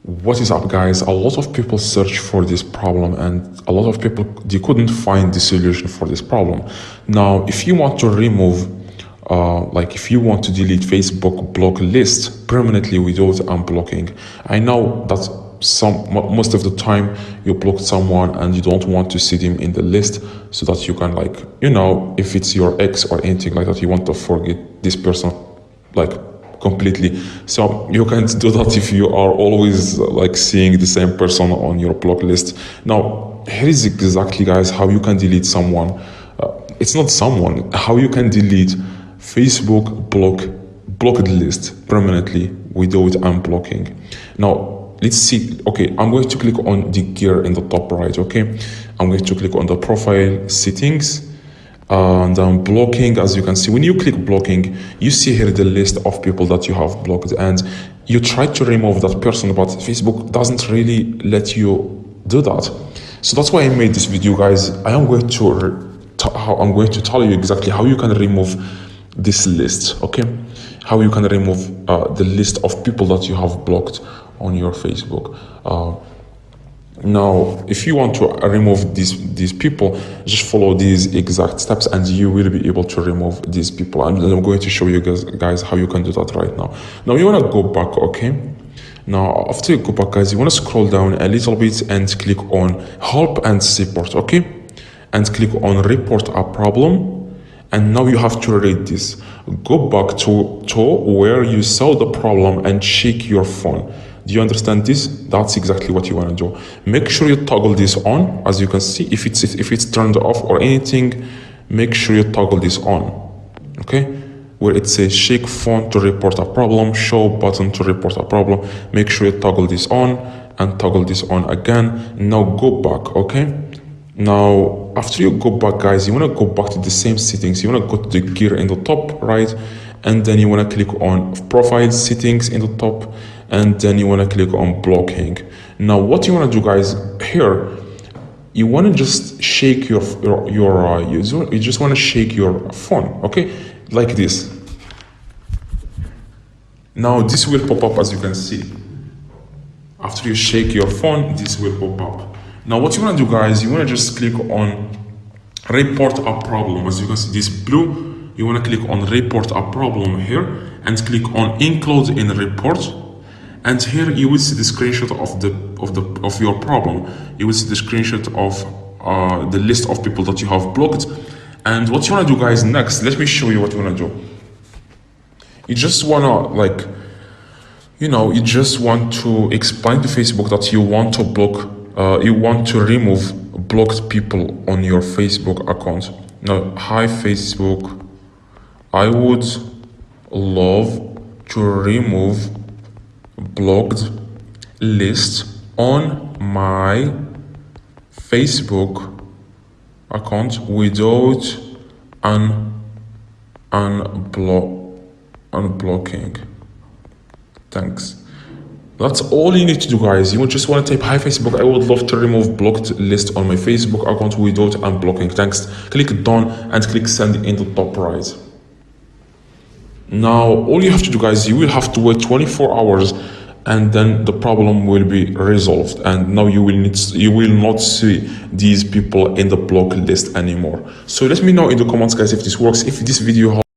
What is up, guys? A lot of people search for this problem, and a lot of people, they couldn't find the solution for this problem. Now, if you want to remove if you want to delete Facebook block list permanently without unblocking, I know that most of the time you block someone and you don't want to see them in the list, so that you can, if it's your ex or anything like that, you want to forget this person completely. So you can't do that if you are always seeing the same person on your block list. Now, here is exactly, guys, how you can delete someone. It's not someone, how you can delete Facebook blocked list permanently without unblocking. Now, let's see. Okay, I'm going to click on the gear in the top right. Okay, I'm going to click on the profile settings and I'm blocking. As you can see, when you click blocking, you see here the list of people that you have blocked, and you try to remove that person, but Facebook doesn't really let you do that. So that's why I made this video, guys. I'm going to tell you exactly how you can remove this list. Okay, how you can remove the list of people that you have blocked on your Facebook. Now, if you want to remove these people, just follow these exact steps and you will be able to remove these people. And I'm going to show you guys how you can do that right now. Now, you want to go back, okay? Now, after you go back, guys, you want to scroll down a little bit and click on help and support, okay? And click on report a problem. And now you have to read this. Go back to where you saw the problem and check your phone. Do you understand this? That's exactly what you want to do. Make sure you toggle this on. As you can see, if it's turned off or anything, make sure you toggle this on. Okay, where it says shake phone to report a problem, show button to report a problem. Make sure you toggle this on and toggle this on again. Now go back. Okay, now after you go back, guys, you want to go back to the same settings. You want to go to the gear in the top right, and then you want to click on profile settings in the top, and then you want to click on blocking. Now what you want to do, guys, here you want to just shake you just want to shake your phone, okay, like this. Now this will pop up, as you can see. After you shake your phone, this will pop up. Now what you want to do, guys, you want to just click on report a problem. As you can see, this blue, you want to click on report a problem here and click on include in report. And here you will see the screenshot of your problem. You will see the screenshot of the list of people that you have blocked. And what you want to do, guys, next, let me show you what you want to do. You just want to you just want to explain to Facebook that you want to block, you want to remove blocked people on your Facebook account. Now, hi Facebook, I would love to remove blocked list on my Facebook account without unblocking. Thanks. That's all you need to do, guys. You just want to type, hi Facebook, I would love to remove blocked list on my Facebook account without unblocking. Thanks. Click done and click send in the top right. Now, all you have to do, guys, you will have to wait 24 hours and then the problem will be resolved. And now you will not see these people in the block list anymore. So let me know in the comments, guys, if this works, if this video helps.